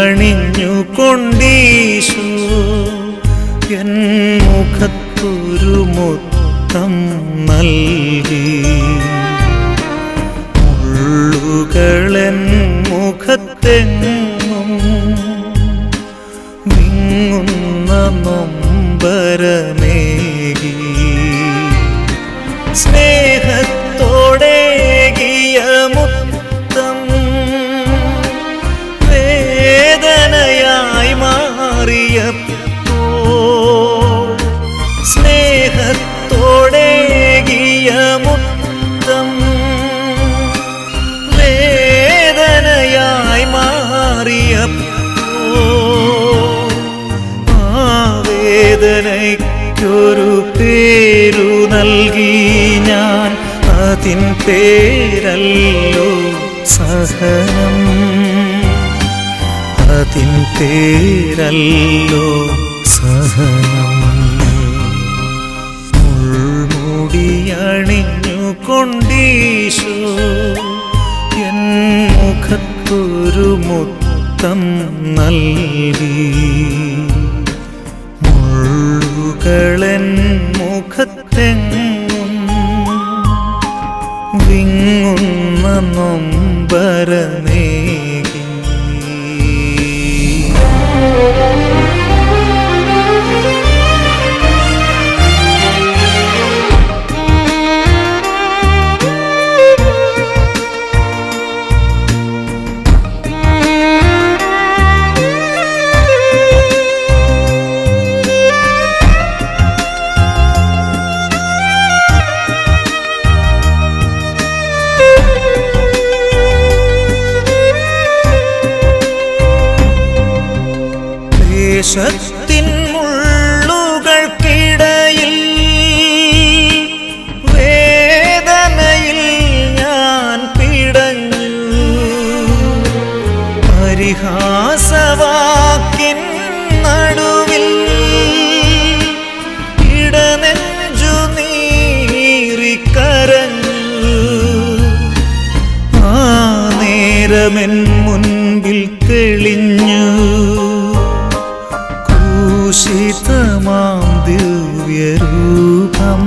അണിഞ്ഞുകൊണ്ടീശോ N മുഖത്തൊരു മുത്തം നൽകി. മുള്ളുകളെൻ മുഖത്തെങ്ങും വിങ്ങുന്ന നൊമ്പരമേകി. സ്നേഹത്തോടേകിയ മുത്തം വേദനയായി മാറിയപ്പോൾ, സ്നേഹത്തോടേകിയ മുത്തം വേദനയായി മാറിയപ്പോൾ, ആ വേദനയ്ക്കൊരു പേരു നൽകി ഞാൻ. അതിൻ പേരല്ലോ സഹനം, അതിൻ പേരല്ലോ സഹനം. മുൾമുടിയണിഞ്ഞുകൊണ്ടീശോ എൻ മുഖത്തൊരു മുത്തം നൽകി. മുള്ളുകളെൻ മുഖത്തെങ്ങും വിങ്ങുന്ന നൊമ്പരമേകി. ദേശത്തിൻ മുള്ളുകൾക്കിടയിൽ വേദനയിൽ ഞാൻ പിടഞ്ഞു. പരിഹാസവാക്കിൻ നടുവിൽ ഇടനെഞ്ചു നീറിക്കരഞ്ഞു. ആ നേരമെൻ മുൻപിൽ തെളിഞ്ഞു ക്രൂശിതമാം ദിവ്യരൂപം.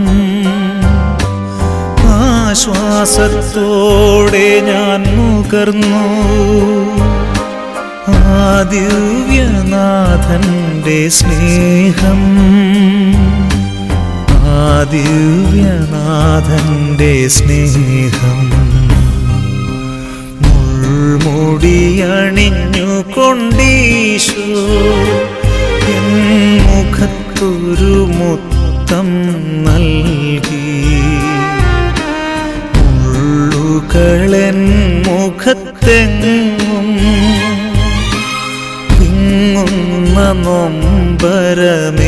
ആശ്വാസത്തോടെ ഞാൻ നുകർന്നു ആ ദിവ്യനാഥന്റെ സ്നേഹം, ആ ദിവ്യനാഥന്റെ സ്നേഹം. മുൾമുടിയണിഞ്ഞുകൊണ്ടീശോ എൻ മുഖത്തൊരു മുത്തം നൽകി. മുള്ളുകളെൻ മുഖത്തെങ്ങും വിങ്ങുന്ന നൊമ്പരമേകി.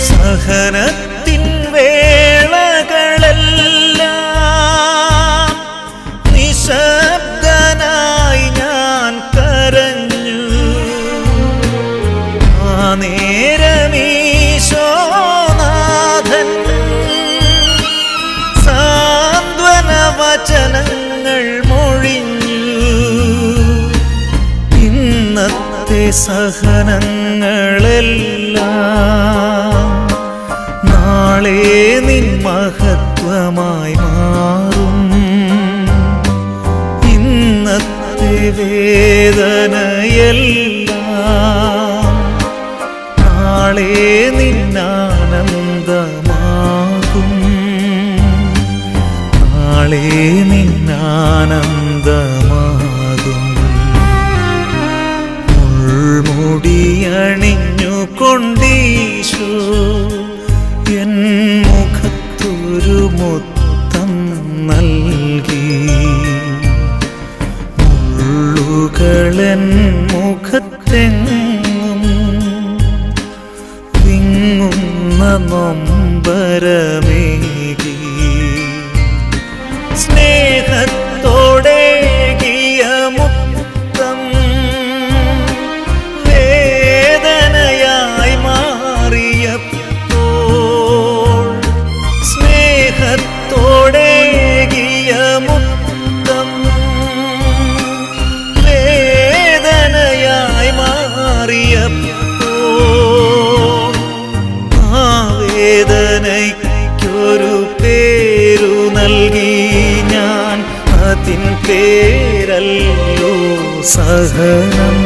സഹനത്തിൻ വേളകളെല്ലാം നിശബ്ദനായി ഞാൻ കരഞ്ഞു. ആ നേരമീശോനാഥൻ സാന്ത്വന വചനങ്ങൾ മൊഴിഞ്ഞു. ഇന്നത്തെ സഹനങ്ങളെല്ലാം നാളെ നിൻ മഹത്വമായി മാറും. ഇന്നത്തെ വേദനയെല്ലാം നാളെ നിന്നാനന്ദമാകും, നാളെ നിന്നാനന്ദമാകും. മുൾമുടിയണിഞ്ഞുകൊണ്ടീശോ എൻ മുഖത്തൊരു മുത്തം നൽകി. നൊമ്പരമേകി സ്നേഹത്തോടേകിയ മുത്തം വേദനയായി മാറിയപ്പോൾ സ്നേഹത്തോടേകിയ മുത്തം വേദനയായി മാറിയപ്പോൾ ആ വേദനയ്ക്കൊരു പേരു നൽകി ഞാൻ അതിൻ പേരല്ലോ സഹനം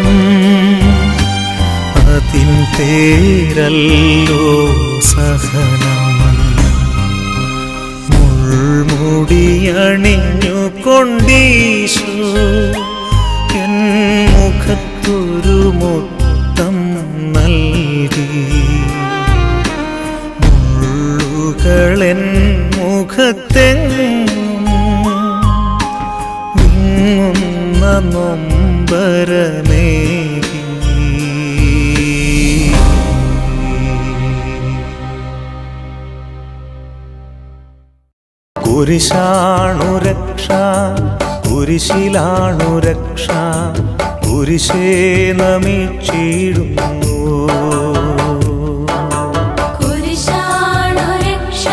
അതിൻ പേരല്ലോ സഹനം മുൾമുടിയണിഞ്ഞു കൊണ്ടീശോ എൻ മുഖത്തൊരു മുത്തം നൽകി മുള്ളുകളെൻ മുഖത്തെങ്ങും വിങ്ങുന്ന നൊമ്പരമേകി കുരിശാണു രക്ഷ കുരിശിലാണു രക്ഷ കുരിശേ നമിച്ചിടുന്നു കുരിശാണു രക്ഷ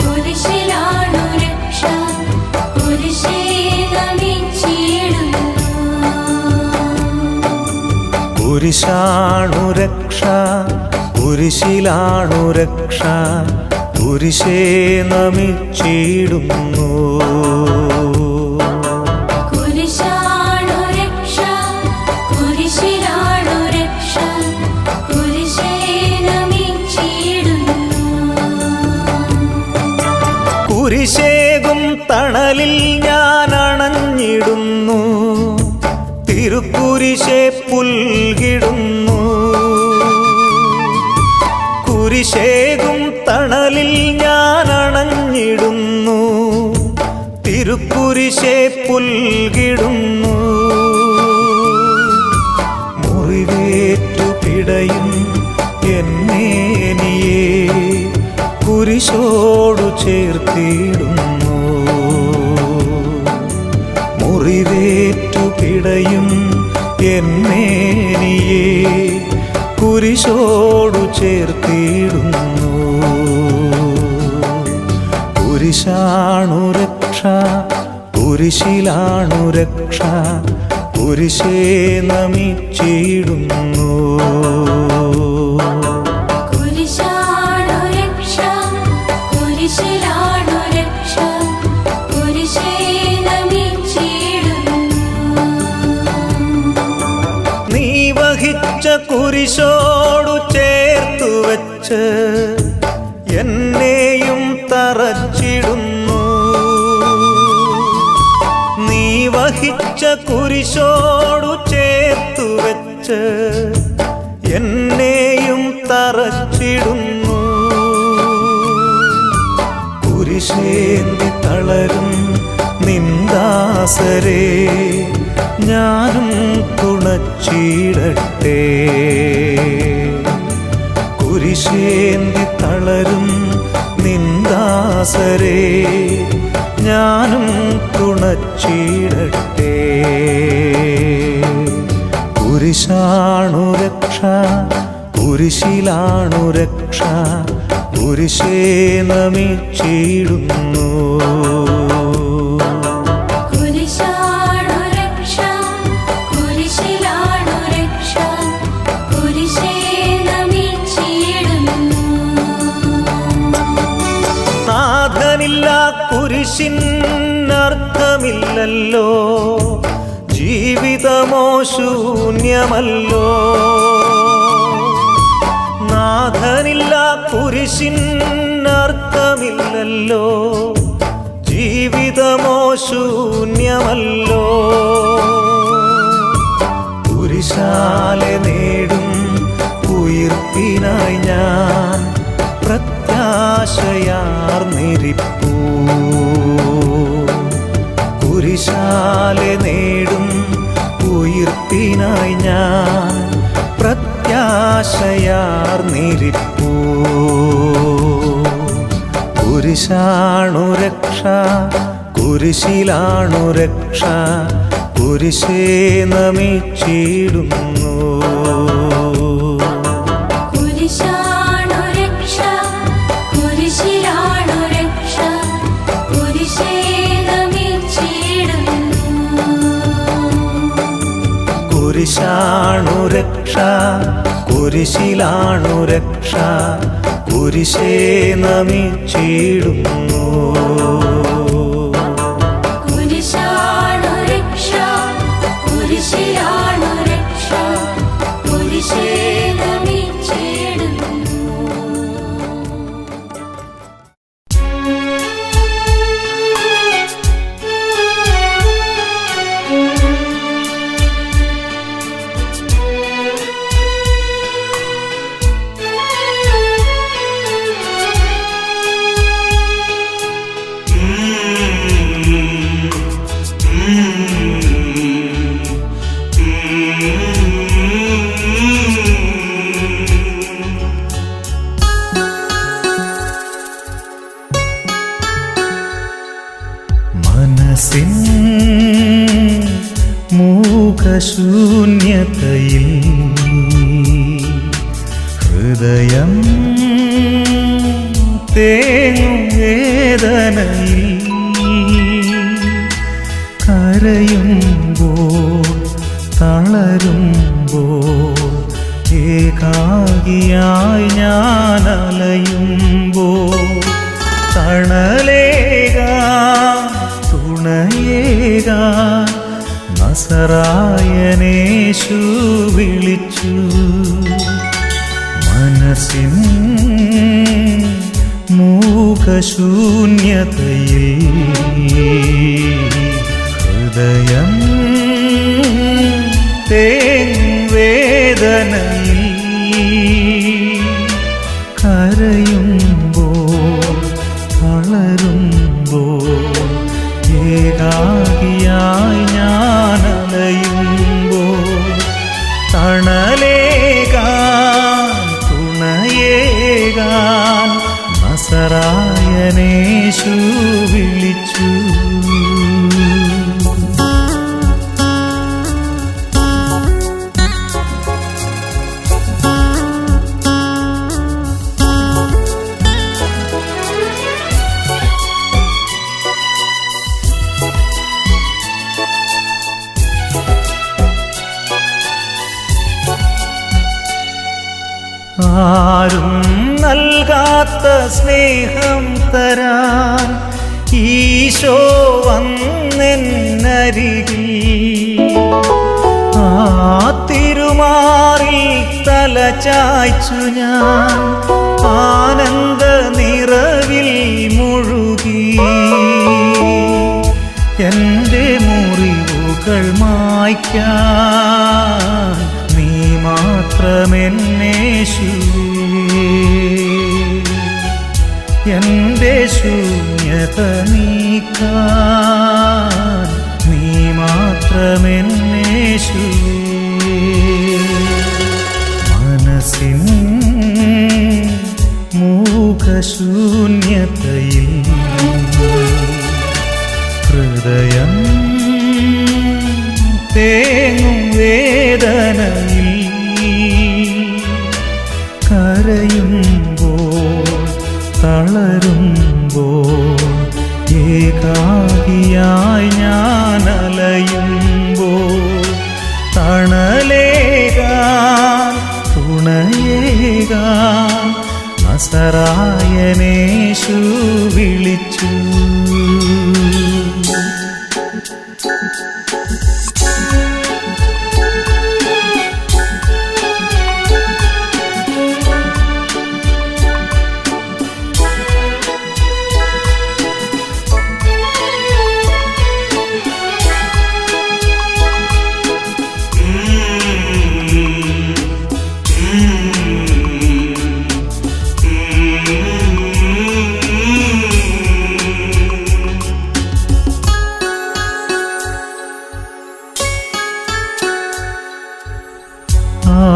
കുരിശിലാണു രക്ഷ കുരിശേ നമിച്ചിടുന്നു കുരിശാണു രക്ഷ കുരിശിലാണു രക്ഷ കുരിശേ നമിച്ചിടുന്നു കുരിശാണു രക്ഷ കുരിശിലാണു രക്ഷ കുരിശേ നമിച്ചിടുന്നു കുരിശേകും തണലിൽ ഞാൻ അണഞ്ഞിടുന്നു തിരുക്കുരിശേ പുൽകിടുന്നു കുരിശേകും തണലിൽ ഞാൻ അണഞ്ഞിടുന്നു തിരുക്കുരിശേ പുൽകിടുന്നു മുറിവേറ്റു പിടയും എന്നേനിയെ കുരിശോടു ചേർത്തിടുന്നു മുറിവേറ്റു പിടയും എന്നേനിയെ കുരിശോടു ചേർത്തിടുന്നു കുരിശാണു രക്ഷ കുരിശിലാണു രക്ഷ കുരിശേ നമിച്ചിടുന്നു കുരിശാണു രക്ഷ കുരിശിലാണു രക്ഷ കുരിശേ നമിച്ചിടുന്നു നീ വഹിച്ച കുരിശോടു ചേർത്തു വച്ച് എന്നെയും തറച്ചിടുന്നു നീ വഹിച്ച കുരിശോടു ചേർത്തു വച്ച് എന്നെയും തറച്ചിടുന്നു കുരിശേന്തി തളരും നിന്ദാസരെ ഞാനും തുണച്ചിടട്ടെ കുരിശേന്തി തളരും നിന്ദാസരെ ഞാനും തുണച്ചിടട്ടെ കുരിശാണു രക്ഷ കുരിശിലാണു രക്ഷ കുരിശേ നമിച്ചിടുന്നു കുരിശാണു രക്ഷ കുരിശിലാണു രക്ഷ കുരിശേ നമിച്ചിടുന്നു നാഥനില്ല കുരിശിനർത്ഥമില്ലല്ലോ ജീവിതമോ ശൂന്യമല്ലോ നാഥനില്ല കുരിശിനർത്ഥമില്ലല്ലോ ജീവിതമോ ശൂന്യമല്ലോ കുരിശാലെ നേടും ഉയിർപ്പിനായി ഞാൻ പ്രത്യാശയാർന്നിരിപ്പൂ കുരിശാലെ നേടും ഉയിർപ്പിനായി ഞാൻ പ്രത്യാശയാർന്നിരിപ്പൂ കുരിശാണു രക്ഷ, കുരിശിലാണു രക്ഷ, കുരിശേ നമിച്ചിടുന്നു. കുരിശാണു രക്ഷ, കുരിശിലാണു രക്ഷ, കുരിശേ നമിച്ചിടുന്നു. കുരിശാണു രക്ഷ, കുരിശിലാണു രക്ഷ, കുരിശേ നമിച്ചിടുന്നു. കുരിശാണു രക്ഷ, കുരിശിലാണു രക്ഷ, കുരിശേ നമിച്ചിടുന്നു. മനസ്സിൻ മൂകശൂന്യതയിൽ ഹൃദയം തേങ്ങും വേദനയിൽ കരയുമ്പോൾ തളരുമ്പോൾ ഏകാകിയായി ഞാൻ അലയുമ്പോൾ തണലേകാൻ തുണയേകാൻ നസറായനേശു വിളിച്ചു. മനസ്സിൻ മൂകശൂന്യതയിൽ ഹൃദയം വേദനയിൽ കരയുമ്പോൾ തളരുമ്പോൾ ഏകാകിയായി ഞാൻ അലയുമ്പോൾ തണലേകാൻ തുണയേകാൻ നസറായനേശു വിളിച്ചു. ആരും നൽകാത്ത സ്നേഹം തരാൻ ഈശോ വന്നെന്നരികിൽ ആ തിരുമാറിൽ തല ചായ്ച്ചു ഞാൻ ആനന്ദ നിറവിൽ മുഴുകി. എൻ്റെ മുറിവുകൾ മായ്ക്കാൻ നീ മാത്രമെന്നേശുവേ, എൻ്റെ ശൂന്യത നീക്കാൻ നീ മാത്രമെന്നേശുവേ. മനസ്സിൻ മൂകശൂന്യതയിൽ ഹൃദയം തേങ്ങും വേദനയിൽ കരയുമ്പോൾ തളരുമ്പോൾ ഏകാകിയായി ഞാൻ അലയുമ്പോൾ തണലേകാൻ തുണയേകാൻ നസറായനേശു വിളിച്ചു.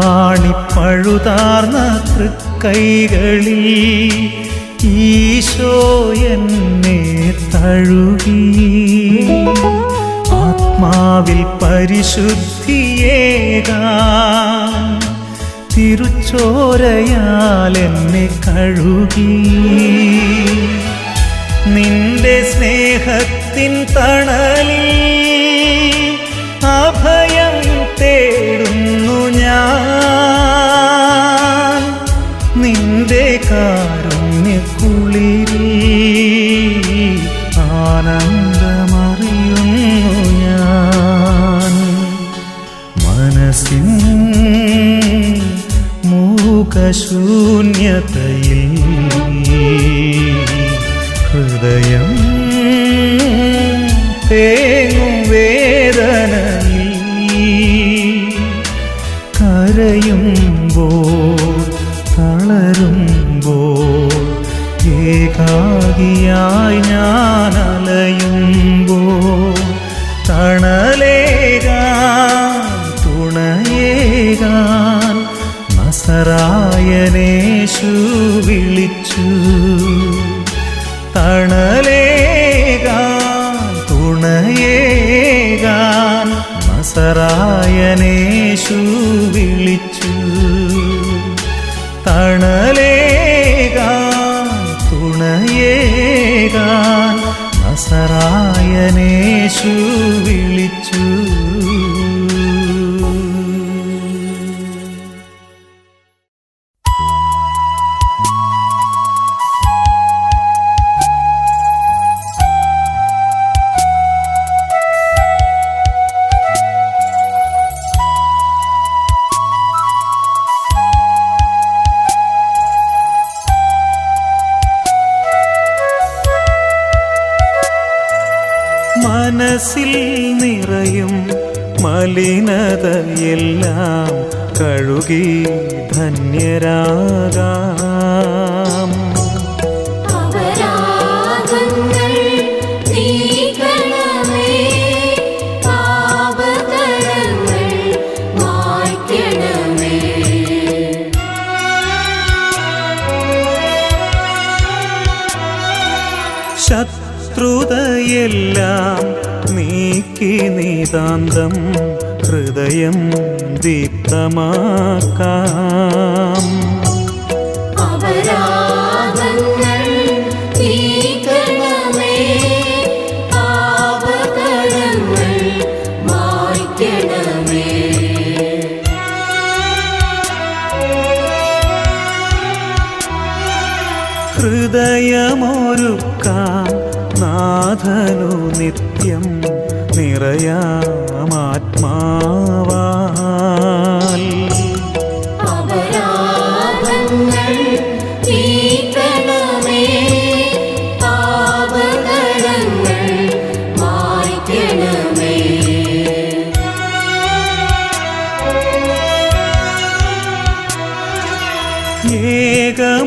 ആണിപ്പഴുതാർന്ന തൃക്കൈകളിൽ ഈശോ എന്നെ തഴുകി ആത്മാവിൽ പരിശുദ്ധിയേകാൻ തിരുച്ചോരയാൽ എന്നെ കഴുകി നിന്റെ സ്നേഹത്തിൻ തണലിൽ അഭയം തേടുന്നു ഞാൻ നിന്റെ കാരുണ്യക്കുളിരിൽ ആനന്ദമറിയുന്നു ഞാൻ മനസ്സിൻ മൂകശൂന്യതയിൽ ഹൃദയം തേങ്ങും വേദനയിൽ കരയുമ്പോൾ തളരുമ്പോൾ ഏകാകിയായി ഞാൻ അലയുമ്പോൾ തണലേകാൻ തുണയേകാൻ നസറായനേശു വിളിച്ചു തണലേകാൻ തുണയേകാൻ നസറായനേശു വിളിച്ചു തണലേകാൻ തുണയേകാൻ നസറായനേശു വിളിച്ചു മനസ്സിൽ നിറയും മലിനതയെല്ലാം കഴുകി ധന്യരാകാം അപരാധങ്ങൾ നീക്കണമേ പാപകരങ്ങൾ മായ്ക്കണമേ ശത്രുതയെല്ലാം നീക്കി നിതാന്തം ഹൃദയം ദീപ്തമാക്കാം അപരാധങ്ങൾ നീക്കണമേ പാപകരങ്ങൾ മായ്ക്കണമേ ഹൃദയമൊരുക്കാം നാഥനു നിത്യം നിറയാമാത്മാവാൽ അപരാധങ്ങൾ നീക്കണമേ പാപകരങ്ങൾ മായ്ക്കണമേ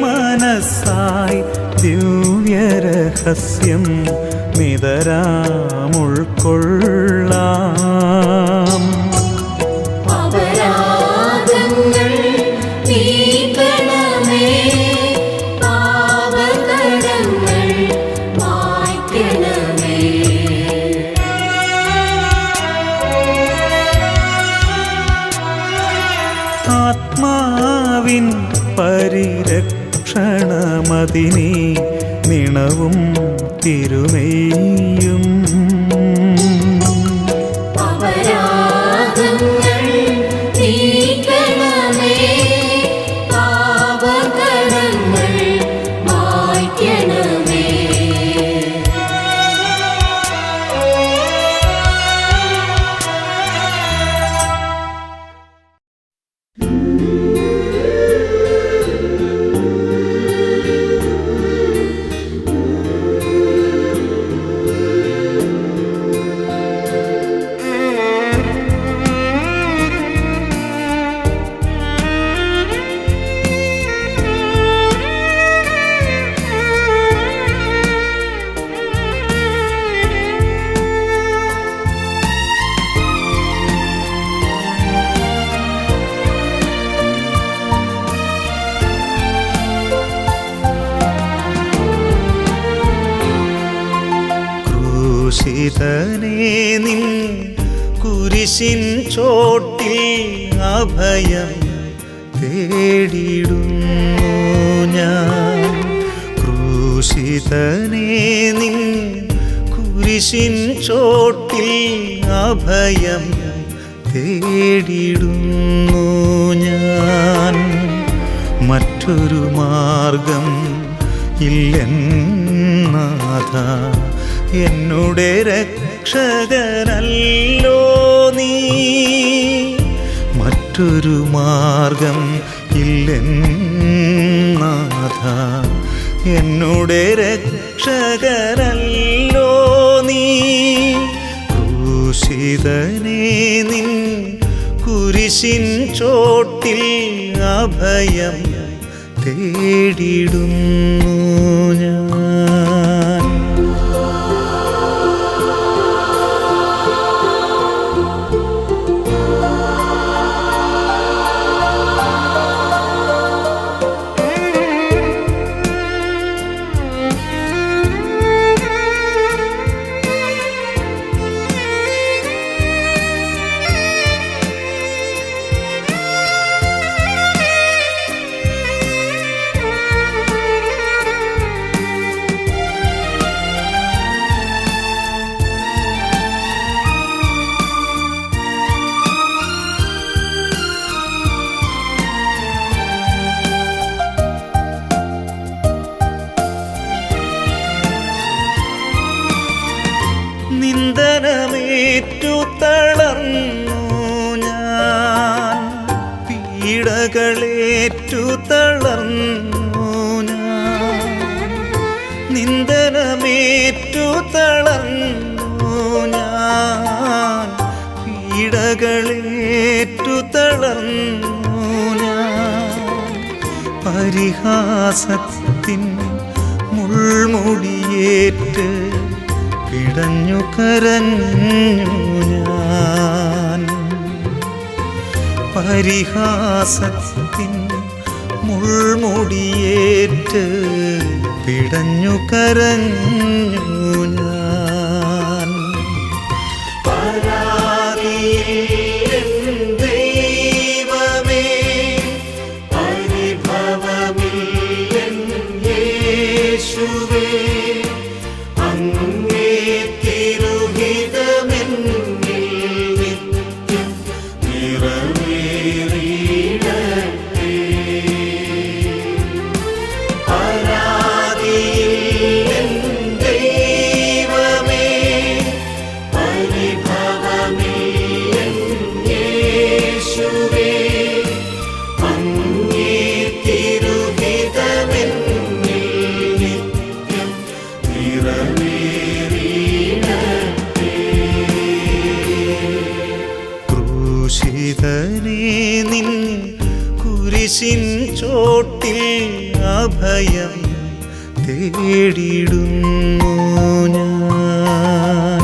ഏകമനസ്സായി ദിവ്യരഹസ്യം നിതരാമുൾക്കൊള്ളാം അപരാധങ്ങൾ നീക്കണമേ പാപകരങ്ങൾ മായ്ക്കണമേ ആത്മാവിൻ പരിരക്ഷണമതിനെ നിണവും തിരുമേയും അപരാധങ്ങൾ നീക്കണമേ പാപകരങ്ങൾ മായ്ക്കണമേ നിൻ കുരിശിൻ ചോട്ടിൽ അഭയം തേടിടുന്നു ഞാൻ. ക്രൂശിതനേ നിൻ കുരിശിൻ ചോട്ടിൽ അഭയം തേടിടുന്നു ഞാൻ. മറ്റൊരു മാർഗം ഇല്ലെന്നാഥ, എന്നുടെ രക്ഷകനല്ലോ നീ. മറ്റൊരു മാർഗം ഇല്ലെന്നാഥ, എന്നുടെ രക്ഷകനല്ലോ നീ. ക്രൂശിതനേ നിൻ കുരിശിൻ ചോട്ടിൽ അഭയം തേടിടുന്നു ഞാൻ. നിന്ദനമേറ്റു തളർന്നു ഞാൻ, പീഡകളേറ്റു തളർന്നു ഞാൻ. നിന്ദനമേറ്റു തളർന്നു ഞാൻ, പീഡകളേറ്റു തളർന്നു ഞാൻ. പരിഹാസത്തിൻ മുൾമുടിയേറ്റ് പിടഞ്ഞു കരഞ്ഞു ഞാൻ. പരിഹാസത്തിൻ മുൾമുടിയേറ്റ് പിടഞ്ഞു കരഞ്ഞു ഞാൻ. പരാതിയിൽ ദൈവമേ, പരിഭവമിൽ യേശുവേ, അങ്ങേ തിരുഹിതമെന്നിൽ നിത്യം നിറവേറിയിടട്ടെ. പരാതിയിൽ ദൈവമേ, പരിഭവമിൽ യേശുവേ, അങ്ങേ തിരുഹിതമെന്നിൽ നിത്യം നിറവേറിയിടട്ടെ. ക്രൂശിതനേ നിൻ കുരിശിൻ ചോട്ടിൽ അഭയം തേടിടുന്നു ഞാൻ.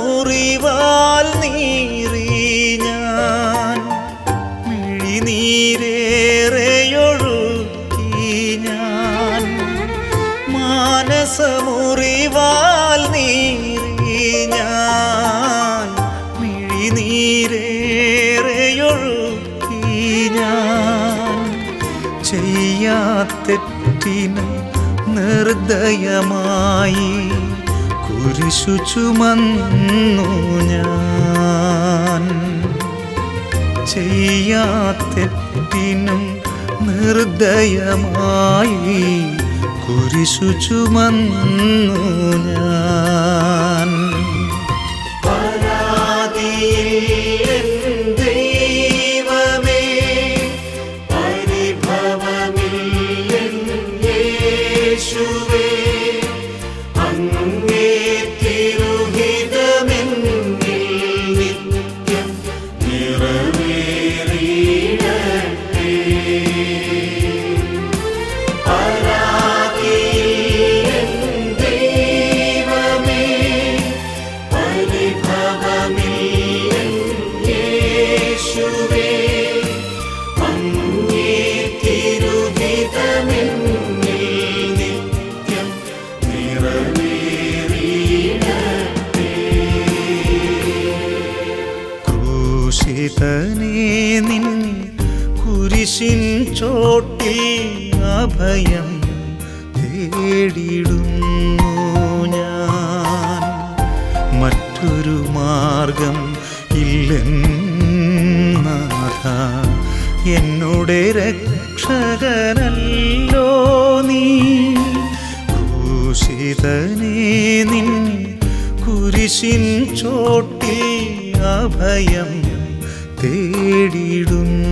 മാനസമുറിവാൽ നീറി ഞാൻ, മിഴിനീരേറെയൊഴുക്കി ഞാൻ. മാനസമുറിവാൽ നീറി ഞാൻ, മിഴിനീരേറെയൊഴുക്കി ഞാൻ. ചെയ്യാത്തെറ്റിന് നിർദ്ദയമായി കുരിശു ചുമന്നു ഞാൻ. ചെയ്യാത്തെറ്റിനും നിർദ്ദയമായി കുരിശു ചുമന്നു ഞാൻ. ക്രൂശിതനേ നിൻ കുരിശിൻ ചോട്ടിൽ അഭയം തേടിടുന്നു ഞാൻ. മറ്റൊരു മാർഗം ഇല്ലെന്നാഥ, എന്നുടെ രക്ഷകനല്ലോ നീ. ക്രൂശിതനേ നിൻ കുരിശിൻ ചോട്ടിൽ അഭയം തേടിടുന്നു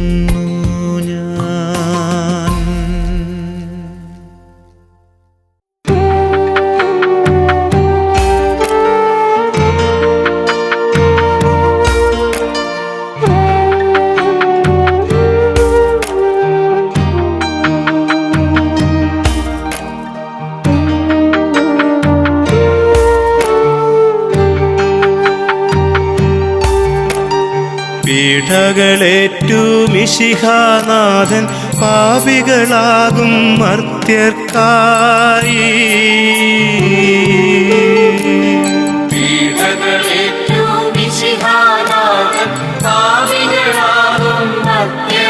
ഞാൻ. പീഡകളേറ്റു മിശിഹാനാഥൻ പാപികളാകും മർത്യർക്കായി. പീഡകളേറ്റു മിശിഹാനാഥൻ പാപികളാകും മർത്യർക്കായി.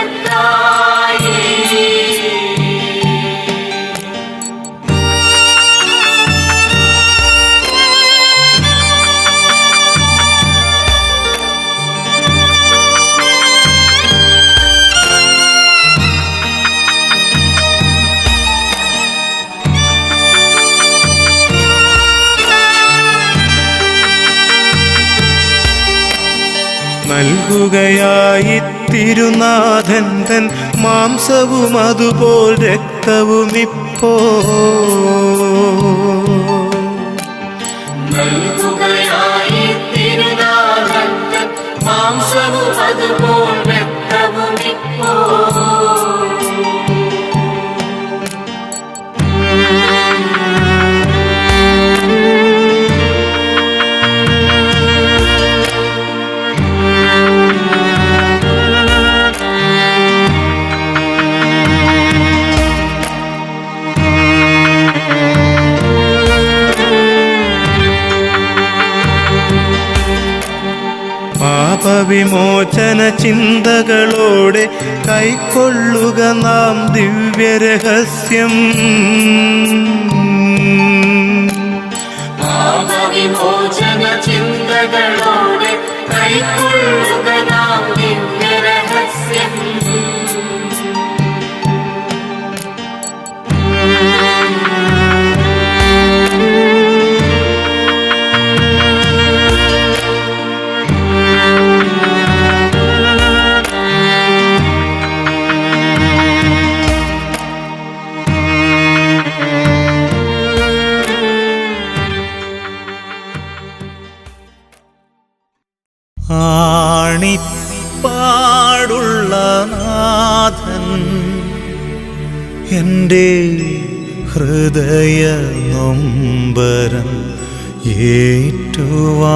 നൽകുകയായി തിരുനാഥൻ തൻ മാംസവും അതുപോൽ രക്തവുമിപ്പോ. നൽകുകയായി തിരുനാഥൻ തൻ മാംസവും അതുപോൽ രക്തവുമിപ്പോ. പാപവിമോചന ചിന്തകളോടെ കൈക്കൊള്ളുക നാം ദിവ്യരഹസ്യം. പാപവിമോചന ചിന്തകളോടെ കൈക്കൊള്ളുക നാം ദിവ്യരഹസ്യം. ആണിപ്പാടുള്ള നാഥൻ എൻ്റെ ഹൃദയ നൊമ്പരം ഏറ്റുവാങ്ങുന്നു.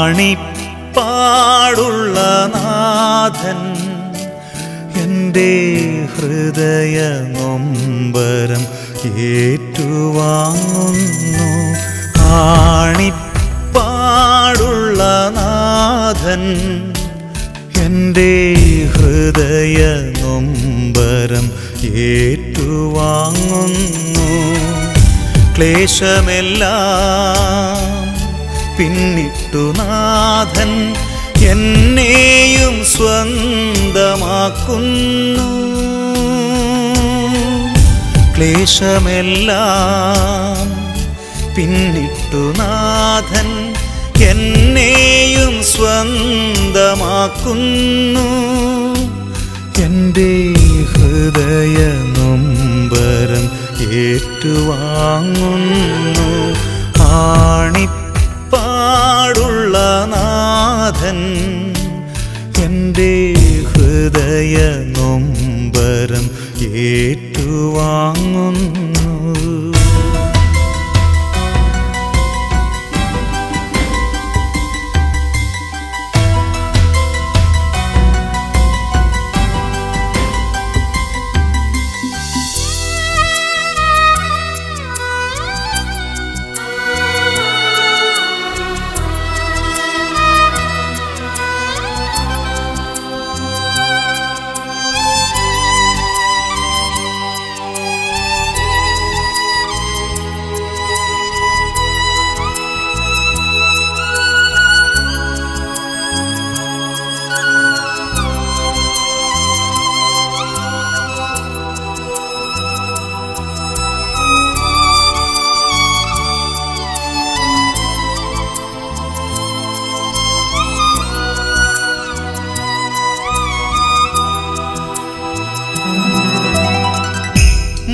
ആണിപ്പാടുള്ള നാഥൻ എൻ്റെ ഹൃദയ നൊമ്പരം ഏറ്റുവാങ്ങുന്നു. ആണിപ്പാടുള്ള നാഥൻ എൻ്റെ ഹൃദയ നൊമ്പരം ഏറ്റുവാങ്ങുന്നു. ക്ലേശമെല്ലാം പിന്നിട്ടു നാഥൻ എന്നെയും സ്വന്തമാക്കുന്നു. ക്ലേശമെല്ലാം പിന്നിട്ടു നാഥൻ എന്നെയും സ്വന്തമാക്കുന്നു. എൻ്റെ ഹൃദയ നൊമ്പരം ഏറ്റുവാങ്ങുന്നു. ആണിപ്പാടുള്ള നാഥൻ എൻ്റെ ഹൃദയ നൊമ്പരം ഏറ്റുവാങ്ങുന്നു.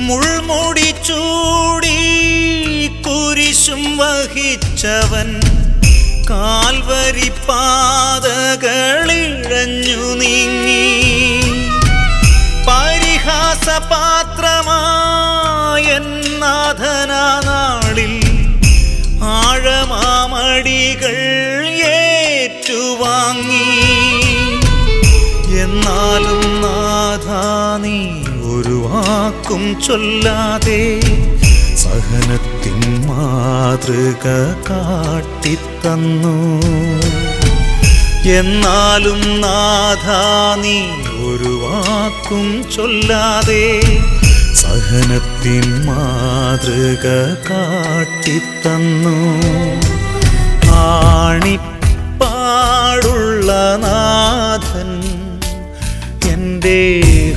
മുൾമുടി ചൂടി കുരിശും വഹിച്ചവൻ കാൽവരി പാതകളിഴഞ്ഞു നീങ്ങി. പരിഹാസപാത്രമായ നാഥനാ നാളിൽ ആഴമാമടികൾ ഏറ്റുവാങ്ങി. എന്നാലും നാഥാ നീ ഒരു വാക്കും ചൊല്ലാതെ സഹനത്തിൻ മാതൃക കാട്ടിത്തന്നു. എന്നാലും നാഥാ നീ ഒരു വാക്കും ചൊല്ലാതെ സഹനത്തിൻ മാതൃക കാട്ടിത്തന്നു. ആണിപ്പാടുള്ള നാഥൻ എൻ്റെ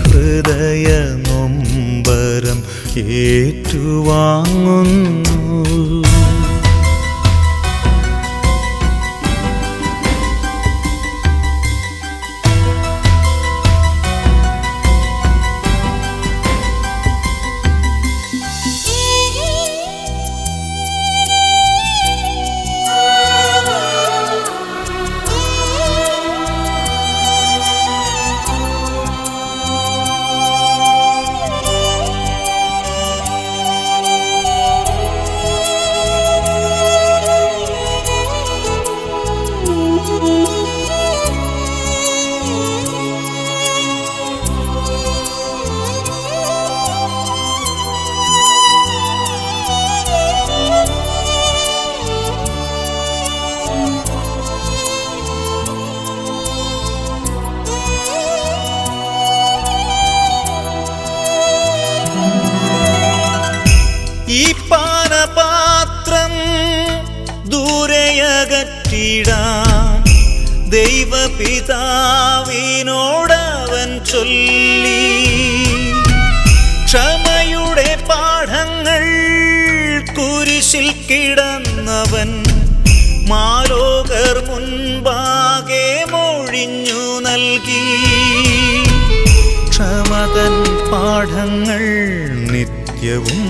ഹൃദയ നൊമ്പരം ഏറ്റുവാങ്ങുന്നു. ഈ പാനപാത്രം ദൂരെയകറ്റിടാൻ ദൈവപിതാവിനോടവൻ ചൊല്ലി. ക്ഷമയുടെ പാഠങ്ങൾ കുരിശിൽ കിടന്നവൻ മാലോകർ മുൻപാകെ മൊഴിഞ്ഞു നൽകി. ക്ഷമതൻ പാഠങ്ങൾ നിത്യവും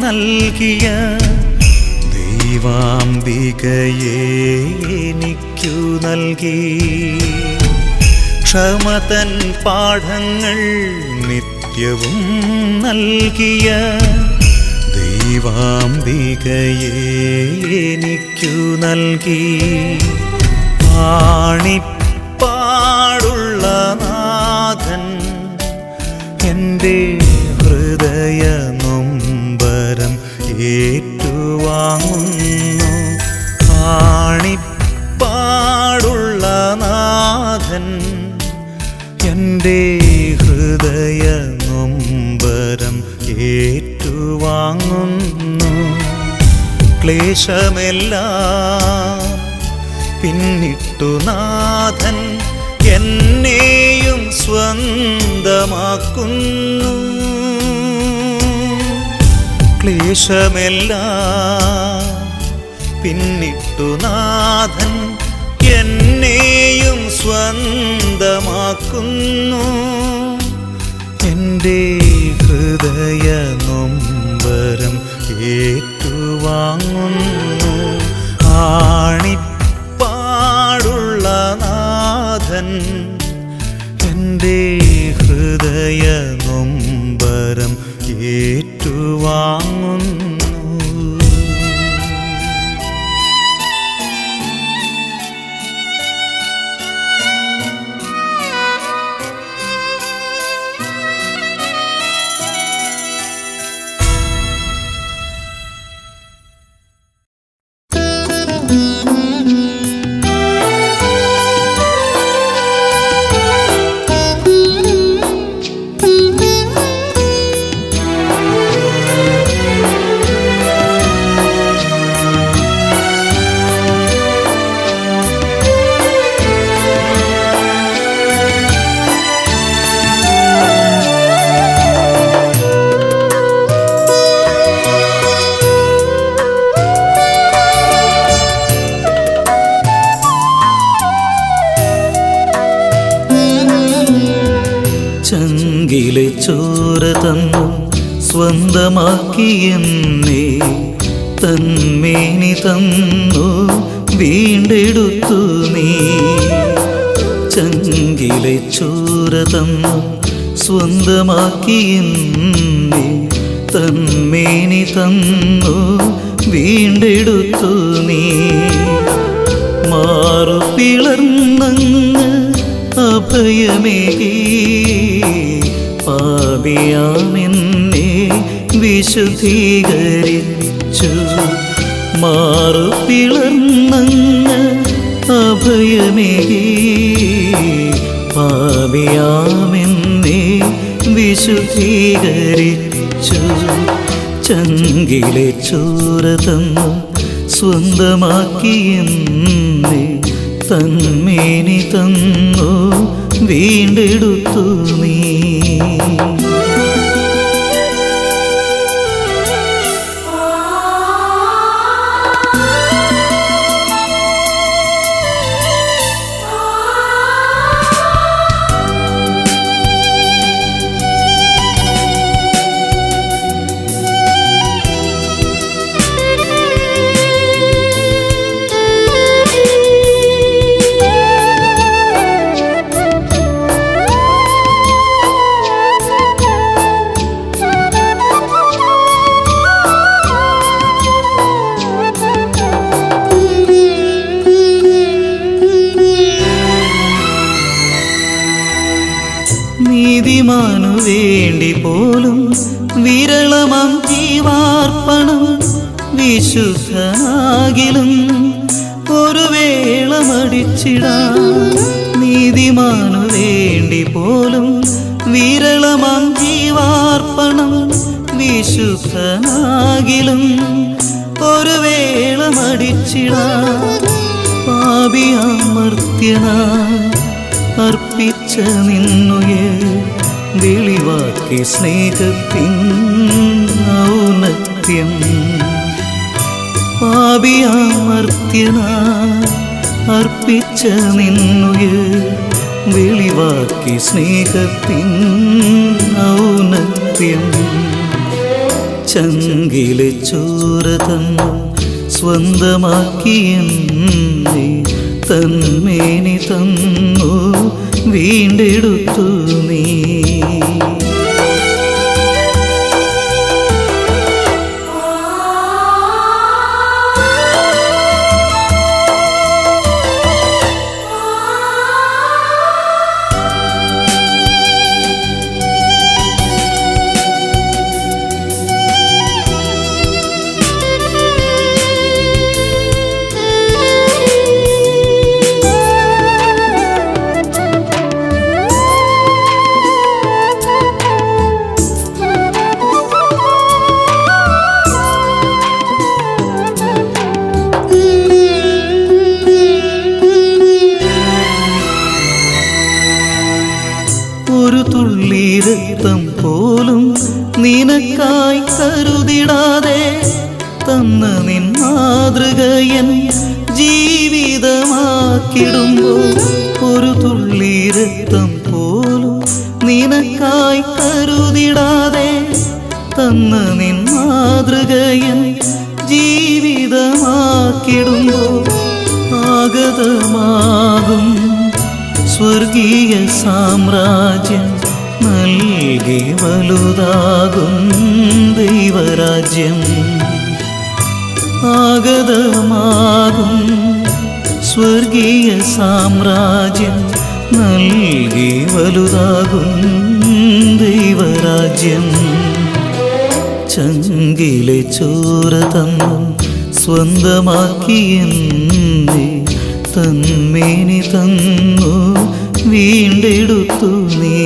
നൽകിയ ദൈവാംബികയെ എനിക്കു നൽകി. ക്ഷമതൻ പാഠങ്ങൾ നിത്യവും നൽകിയ ദൈവാംബികയെ എനിക്കു നൽകി. ആണിപ്പാടുള്ള നാഥൻ എൻ്റെ ഹൃദയ നൊമ്പരം ഏറ്റുവാങ്ങുന്നു. ആണിപ്പാടുള്ള നാഥൻ എൻ്റെ ഹൃദയ നൊമ്പരം ഏറ്റുവാങ്ങുന്നു. ക്ലേശമെല്ലാം പിന്നിട്ടു നാഥൻ എന്നെയും സ്വന്തമാക്കുന്നു. ക്ലേശമെല്ലാം പിന്നിട്ടു നാഥൻ എന്നെയും സ്വന്തമാക്കുന്നു. എൻ്റെ ഹൃദയ നൊമ്പരം ഏറ്റുവാങ്ങുന്നു. ആണിപ്പാടുള്ള നാഥൻ എൻ്റെ ഹൃദയ നൊമ്പരം ഏറ്റുവാങ്ങുന്നു. ചങ്കിലെ ചോര തന്നു സ്വന്തമാക്കിയെന്നേ തന്മേനി തന്നു വീണ്ടെടുത്തു നീ. ചങ്കിലെ ചോര തന്നു സ്വന്തമാക്കിയെന്നേ തന്മേനി തന്നു വീണ്ടെടുത്തു നീ. മാറു പിളർന്നങ്ങ് അഭയമേകി പാപിയാമെന്നെ വിശുദ്ധീകരിച്ചു. മാറു പിളർന്നങ്ങ് അഭയമേകി പാപിയാമെന്നെ വിശുദ്ധീകരിച്ചു. ചങ്കിലെ ചോര തന്നു സ്വന്തമാക്കിയെന്നേ തന്മേനി തന്നു വീണ്ടെടുത്തു നീ. നീതിമാനു വേണ്ടി പോലും വിരളമാം ജീവാർപ്പണം വിശുദ്ധനാകിലും ഒരു വേള മടിച്ചിടാം. നീതിമാനു വേണ്ടി പോലും വിരളമാം ജീവാർപ്പണം വിശുദ്ധനാകിലും ഒരു വേള മടിച്ചിടാം. പാപിയാമർത്യനാ അർപ്പിച്ച നിന്നുയർ വെളിവാക്കി സ്നേഹത്തിൻ ഔന്നത്യം. പാപിയാമർത്യനായി അർപ്പിച്ച നിന്നുയർ വെളിവാക്കി സ്നേഹത്തിൻ ഔന്നത്യം. ചങ്കിലെ ചോര തന്നു സ്വന്തമാക്കിയെന്നേ തന്മേനി തന്നു വീണ്ടെടുത്തു നീ. തുള്ളി രക്തം പോലും നിനക്കായി കരുതിടാതെ തന്ന നിൻ മാതൃകയൻ ജീവിതമാക്കിടുമ്പോൾ ഒരു തുള്ളി രക്തം പോലും നിനക്കായി കരുതിടാതെ തന്ന നിൻ മാതൃകയൻ ജീവിതമാക്കിടുമ്പോൾ ആഗതമാകും സ്വർഗീയ സാമ്രാജ്യം നൽകി വലുതാകും ദൈവരാജ്യം. ആഗതമാകും സ്വർഗീയ സാമ്രാജ്യം നൽകി വലുതാകും ദൈവരാജ്യം. ചങ്കിലെ ചോര തന്നു സ്വന്തമാക്കിയെന്നെ തന്മേനി തന്നു വീണ്ടെടുത്തു നീ.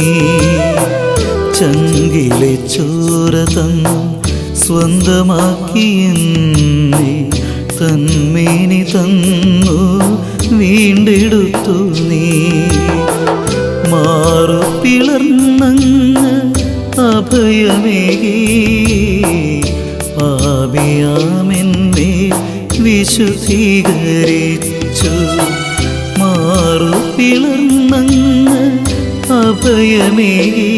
ചങ്കിലെ ചോര തന്നു സ്വന്തമാക്കിയെന്നെ തന്മേനി തന്നു വീണ്ടെടുത്തു നീ. മാറു പിളർന്നങ്ങ് അഭയമേകി പാപിയാമെന്നെ വിശുദ്ധീകരിച്ചു. മാറു പിളർന്നങ്ങ് അഭയമേകി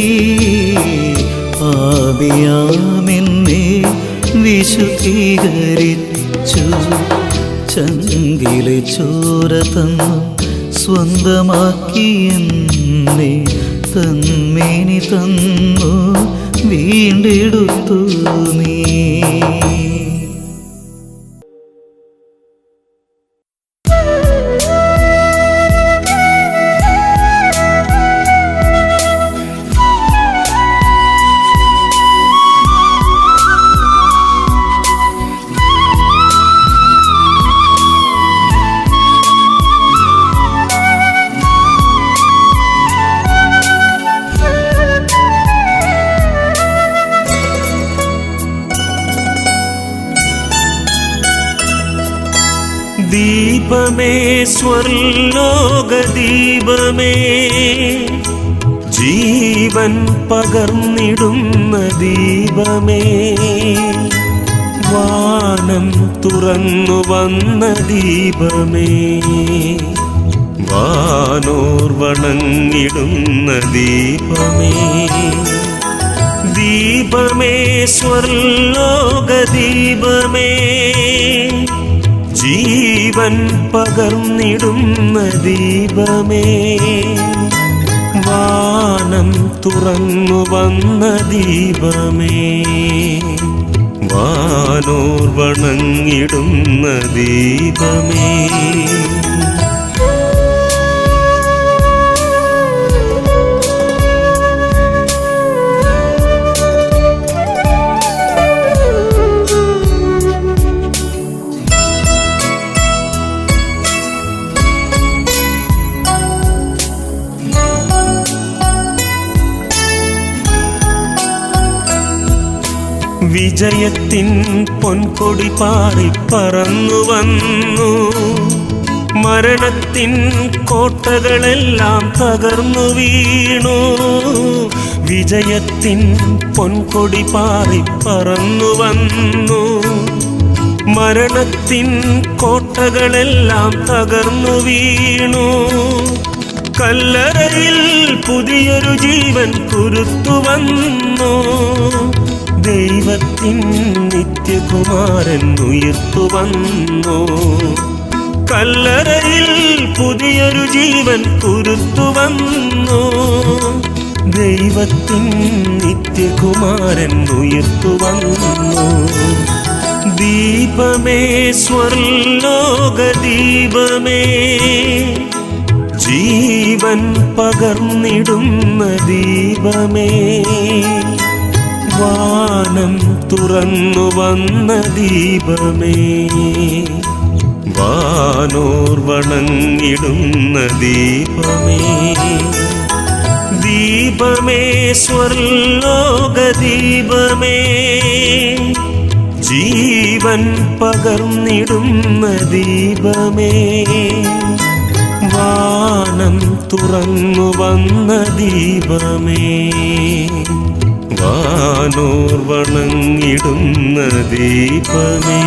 പാപിയാമെന്നെ വിശുദ്ധീകരിച്ചു. ചങ്കിലെ ചോര തന്നു സ്വന്തമാക്കിയെന്നെ തന്മേനി തന്നു വീണ്ടെടുത്തു നീ. ദീപമേ സ്വർലോക ദീപമേ ജീവൻ പകർന്നിടുന്ന ദീപമേ വാനം തുറന്നു വന്ന ദീപമേ വാനോർ വണങ്ങിടുന്ന ദീപമേ ദീപമേ സ്വർലോക ദീപമേ ജീവൻ പകർന്നിടുന്ന ദീപമേ വാനം തുറന്നു വന്ന ദീപമേ വാനോർ വണങ്ങിടുന്ന ദീപമേ വിജയത്തിൻ പൊൻകൊടി പാറി പറന്നു വന്നു മരണത്തിൻ കോട്ടകളെല്ലാം തകർന്നു വീണു വിജയത്തിൻ പൊൻകൊടി പാറി പറന്നു വന്നു മരണത്തിൻ കോട്ടകളെല്ലാം തകർന്നു വീണു കല്ലറയിൽ പുതിയൊരു ജീവൻ കുരുത്തു വന്നു ദൈവത്തിൻ നിത്യകുമാരൻ ഉയർത്തു വന്നു കല്ലറയിൽ പുതിയൊരു ജീവൻ കുരുത്തു വന്നു ദൈവത്തിൻ നിത്യകുമാരൻ ഉയർത്തു വന്നു ദീപമേ സ്വർലോക ദീപമേ ജീവൻ പകർന്നിടുന്ന ദീപമേ വാനം തുറന്നു വന്ന ദീപമേ വാനോർ വണങ്ങിടുന്ന ദീപമേ ദീപമേ സ്വർലോക ദീപമേ ജീവൻ പകർന്നിടുന്ന ദീപമേ വാനം തുറന്നു വന്ന ദീപമേ, വാനോർ വണങ്ങിടുന്ന ദീപമേ.